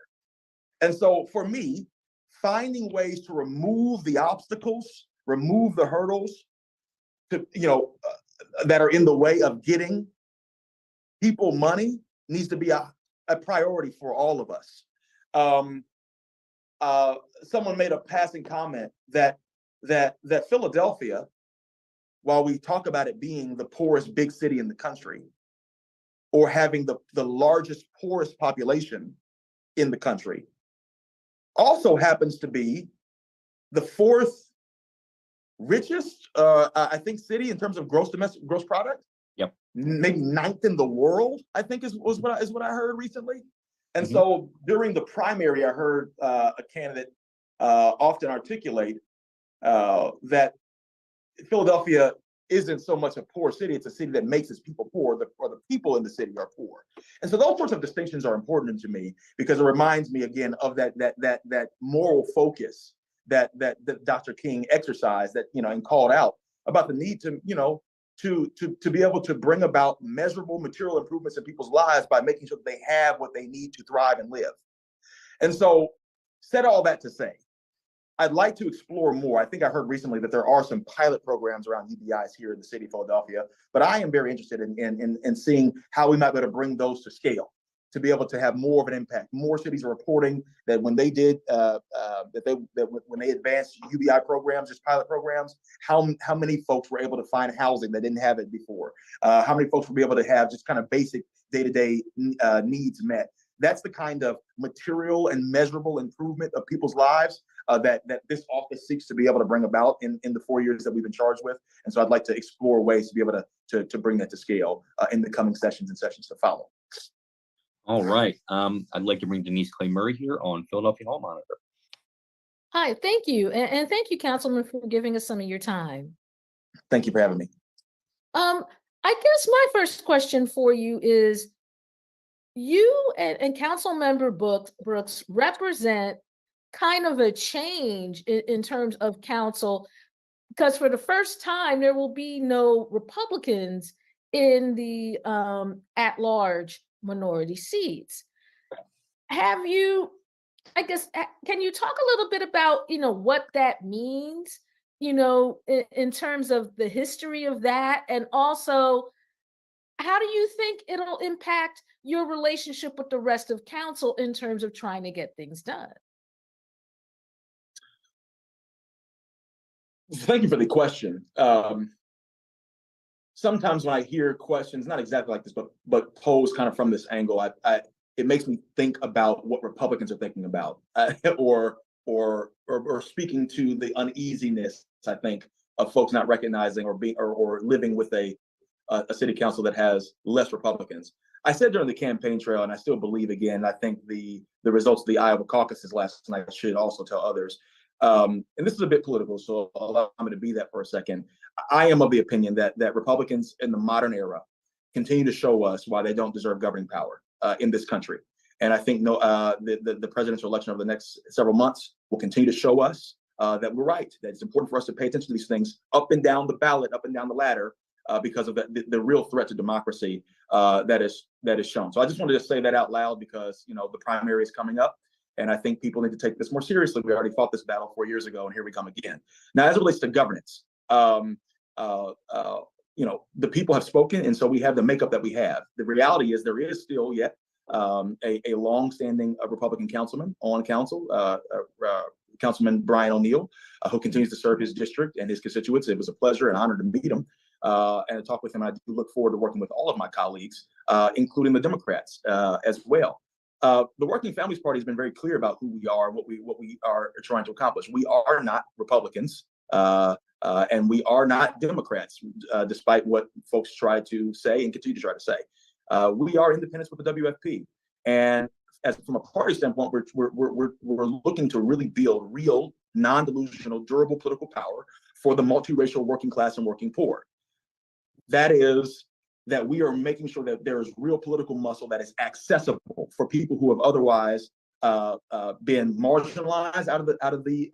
And so for me, finding ways to remove the obstacles, remove the hurdles to, that are in the way of getting people money needs to be a priority for all of us. Someone made a passing comment that Philadelphia, while we talk about it being the poorest big city in the country, or having the largest poorest population in the country, also happens to be the fourth richest, I think, city in terms of gross product. Yep. Maybe ninth in the world, I think is what I heard recently. And so during the primary, I heard a candidate often articulate that Philadelphia isn't so much a poor city, it's a city that makes its people poor, or the people in the city are poor. And so those sorts of distinctions are important to me, because it reminds me again of that moral focus that Dr. King exercised, and called out about the need to be able to bring about measurable material improvements in people's lives by making sure that they have what they need to thrive and live. And so, said all that to say, I'd like to explore more. I think I heard recently that there are some pilot programs around UBIs here in the city of Philadelphia, but I am very interested in seeing how we might be able to bring those to scale, to be able to have more of an impact. More cities are reporting that when they did when they advanced UBI programs, just pilot programs, how many folks were able to find housing that didn't have it before? How many folks will be able to have just kind of basic day-to-day needs met? That's the kind of material and measurable improvement of people's lives that this office seeks to be able to bring about in the 4 years that we've been charged with. And so I'd like to explore ways to be able to bring that to scale in the coming sessions and sessions to follow. All right. I'd like to bring Denise Clay Murray here on Philadelphia Hall Monitor. Hi, thank you. And thank you, Councilman, for giving us some of your time. Thank you for having me. I guess my first question for you is, you and Council Member Brooks represent kind of a change in terms of council, because for the first time, there will be no Republicans in the at-large minority seats. Can you talk a little bit about, what that means, in terms of the history of that, and also how do you think it'll impact your relationship with the rest of council in terms of trying to get things done? Thank you for the question. Sometimes when I hear questions, not exactly like this, but posed kind of from this angle, it makes me think about what Republicans are thinking about, or speaking to the uneasiness, I think, of folks not recognizing or living with a city council that has less Republicans. I said during the campaign trail, and I still believe again, I think the results of the Iowa caucuses last night should also tell others. And this is a bit political, so allow me to be that for a second. I am of the opinion that Republicans in the modern era continue to show us why they don't deserve governing power in this country. And I think the presidential election over the next several months will continue to show us that we're right, that it's important for us to pay attention to these things up and down the ballot, up and down the ladder, because of the real threat to democracy that is shown. So I just wanted to say that out loud, because the primary is coming up, and I think people need to take this more seriously. We already fought this battle 4 years ago, and here we come again. Now, as it relates to governance, the people have spoken, and so we have the makeup that we have. The reality is there is still yet a long-standing Republican councilman on council, Councilman Brian O'Neill, who continues to serve his district and his constituents. It was a pleasure and honor to meet him and to talk with him. I do look forward to working with all of my colleagues, including the Democrats as well. The Working Families Party has been very clear about who we are and what we are trying to accomplish. We are not Republicans, and we are not Democrats, despite what folks try to say and continue to try to say. We are independents with the WFP, and from a party standpoint, we're looking to really build real, non-delusional, durable political power for the multiracial working class and working poor. That is that we are making sure that there is real political muscle that is accessible for people who have otherwise been marginalized out of the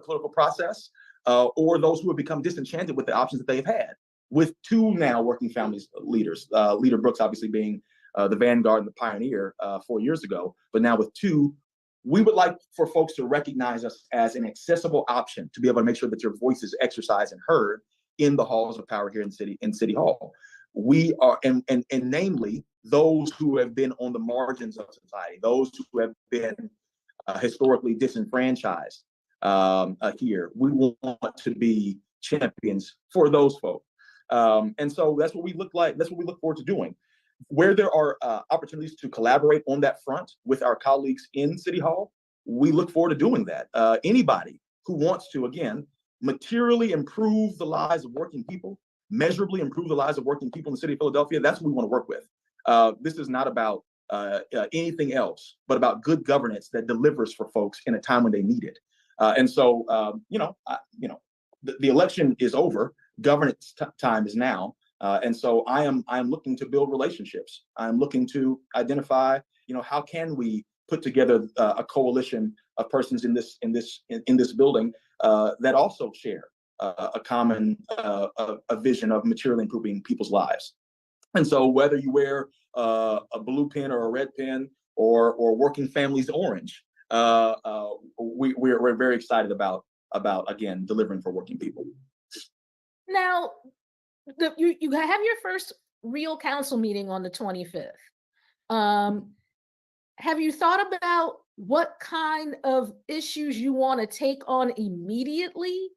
political process, or those who have become disenchanted with the options that they've had. With two now working families leaders, Leader Brooks obviously being the vanguard and the pioneer 4 years ago, but now with two, we would like for folks to recognize us as an accessible option to be able to make sure that your voice is exercised and heard in the halls of power here in City Hall. We are, and namely those who have been on the margins of society, those who have been historically disenfranchised here. We want to be champions for those folks. And so that's what we look like. That's what we look forward to doing. Where there are opportunities to collaborate on that front with our colleagues in City Hall, we look forward to doing that. Anybody who wants to, again, materially improve the lives of working people, measurably improve the lives of working people in the city of Philadelphia, that's what we want to work with. This is not about anything else, but about good governance that delivers for folks in a time when they need it. And so, the election is over. Governance time is now. And so I'm looking to build relationships. I'm looking to identify, how can we put together a coalition of persons in this building that also share a common a vision of materially improving people's lives. And so whether you wear a blue pen or a red pen or Working Families orange, we're very excited about again delivering for working people. Now, you have your first real council meeting on the 25th. Have you thought about what kind of issues you want to take on immediately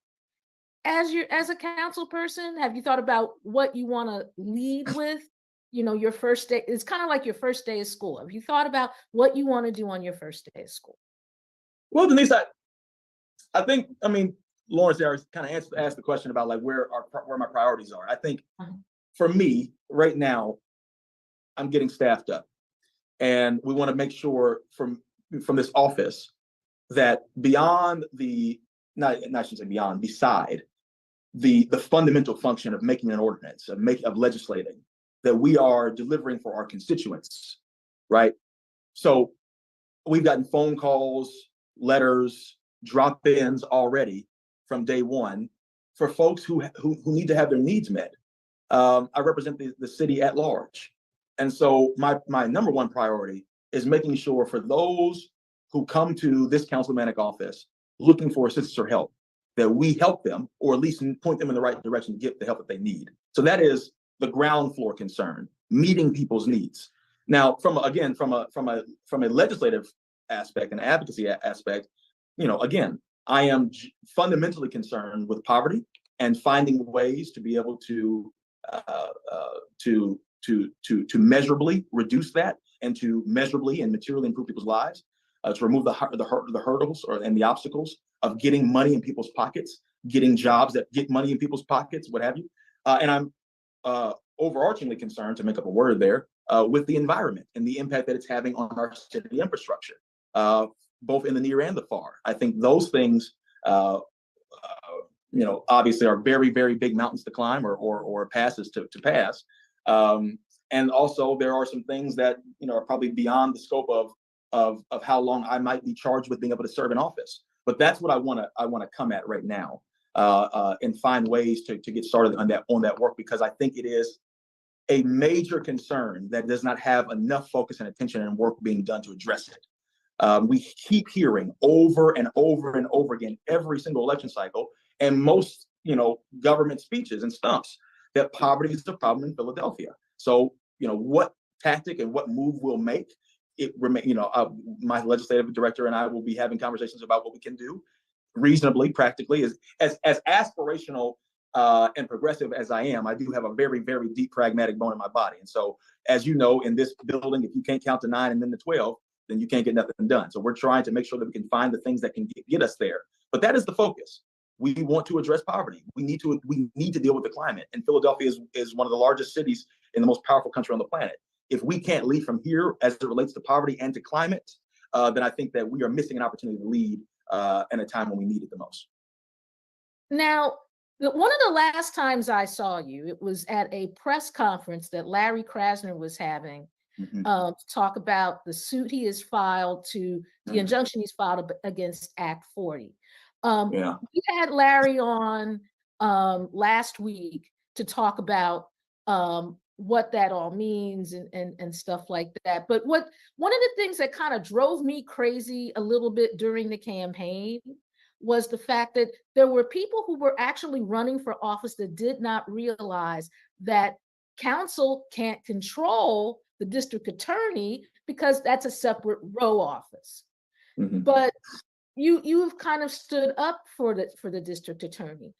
as a council person? Have you thought about what you want to lead with? Your first day, it's kind of like your first day of school. Have you thought about what you want to do on your first day of school? Well, Denise, I think, Lawrence there kind of asked the question about like where my priorities are. I think for me right now, I'm getting staffed up, and we want to make sure from this office that beyond beside the fundamental function of making an ordinance, of legislating, that we are delivering for our constituents, right? So we've gotten phone calls, letters, drop-ins already from day one for folks who need to have their needs met. I represent the city at large. And so my number one priority is making sure for those who come to this councilmanic office looking for assistance or help, that we help them, or at least point them in the right direction to get the help that they need. So that is the ground floor concern, meeting people's needs. Now, from a legislative aspect and advocacy aspect, again, I am fundamentally concerned with poverty and finding ways to be able to measurably reduce that and to measurably and materially improve people's lives, to remove the hurdles and the obstacles of getting money in people's pockets, getting jobs that get money in people's pockets, what have you. And I'm overarchingly concerned, to make up a word there, with the environment and the impact that it's having on our city infrastructure, both in the near and the far. I think those things, obviously are very, very big mountains to climb or passes to pass. And also there are some things that, are probably beyond the scope of how long I might be charged with being able to serve in office. But that's what I want to come at right now, and find ways to get started on that work, because I think it is a major concern that does not have enough focus and attention and work being done to address it. We keep hearing over and over and over again every single election cycle, and most government speeches and stumps, that poverty is a problem in Philadelphia. So, what tactic and what move we'll make, it remain, my legislative director and I will be having conversations about what we can do reasonably, practically, as aspirational and progressive as I am. I do have a very, very deep pragmatic bone in my body. And so, as you know, in this building, if you can't count to 9 and then to 12, then you can't get nothing done. So we're trying to make sure that we can find the things that can get us there. But that is the focus. We want to address poverty. We need to deal with the climate. And Philadelphia is one of the largest cities in the most powerful country on the planet. If we can't lead from here as it relates to poverty and to climate, then I think that we are missing an opportunity to lead in a time when we need it the most. Now, one of the last times I saw you, it was at a press conference that Larry Krasner was having to talk about the suit he has filed the injunction he's filed against Act 40. We had Larry on last week to talk about what that all means and stuff like that. But one of the things that kind of drove me crazy a little bit during the campaign was the fact that there were people who were actually running for office that did not realize that council can't control the district attorney because that's a separate row office. But you've kind of stood up for the district attorney.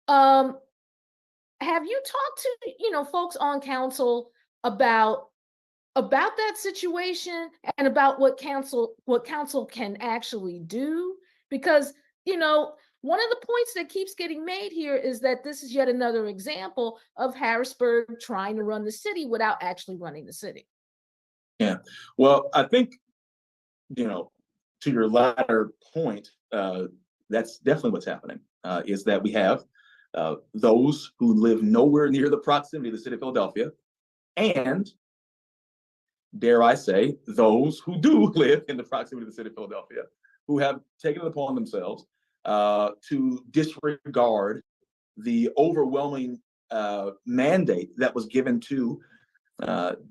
Have you talked to folks on council about that situation and about what council can actually do? Because one of the points that keeps getting made here is that this is yet another example of Harrisburg trying to run the city without actually running the city. Yeah, well, I think to your latter point, that's definitely what's happening. Is that we have those who live nowhere near the proximity of the city of Philadelphia, and dare I say, those who do live in the proximity of the city of Philadelphia, who have taken it upon themselves to disregard the overwhelming mandate that was given to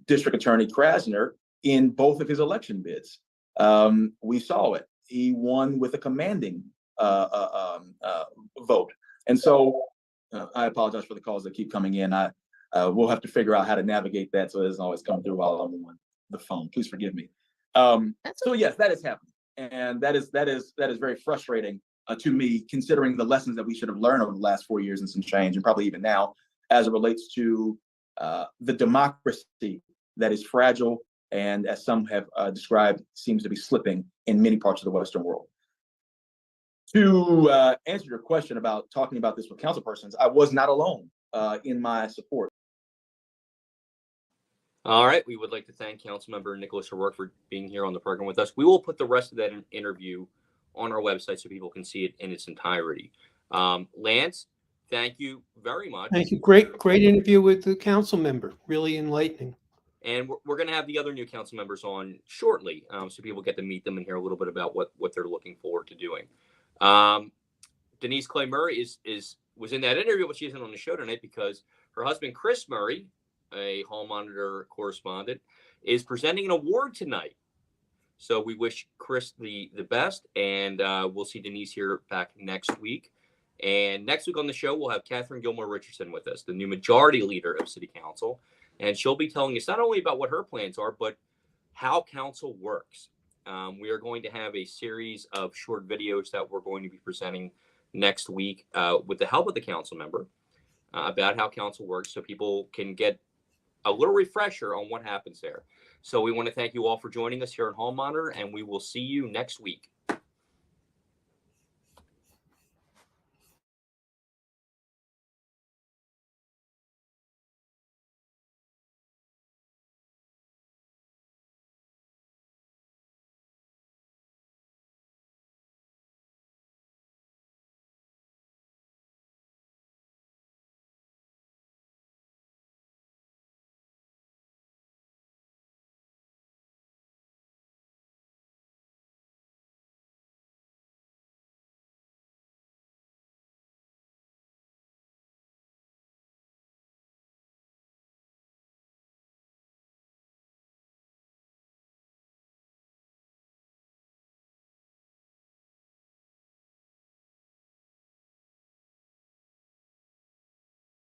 District Attorney Krasner in both of his election bids. We saw it. He won with a commanding vote. And so I apologize for the calls that keep coming in. We'll have to figure out how to navigate that so it doesn't always come through while I'm on the phone. Please forgive me. So yes, that is happening. And that is very frustrating to me, considering the lessons that we should have learned over the last 4 years and some change, and probably even now, as it relates to the democracy that is fragile and, as some have described, seems to be slipping in many parts of the Western world. To answer your question about talking about this with councilpersons, I was not alone in my support. All right. We would like to thank Councilmember Nicholas O'Rourke for being here on the program with us. We will put the rest of that interview on our website so people can see it in its entirety. Lance, thank you very much. Thank you. Great interview with the council member. Really enlightening. And we're going to have the other new council members on shortly, so people get to meet them and hear a little bit about what they're looking forward to doing. Denise Clay Murray was in that interview, but she isn't on the show tonight because her husband, Chris Murray, a hall monitor correspondent, is presenting an award tonight. So we wish Chris the best, and we'll see Denise here back next week. And next week on the show, we'll have Catherine Gilmore Richardson with us, the new majority leader of City Council. And she'll be telling us not only about what her plans are, but how council works. We are going to have a series of short videos that we're going to be presenting next week with the help of the council member about how council works, so people can get a little refresher on what happens there. So we want to thank you all for joining us here at Hall Monitor, and we will see you next week.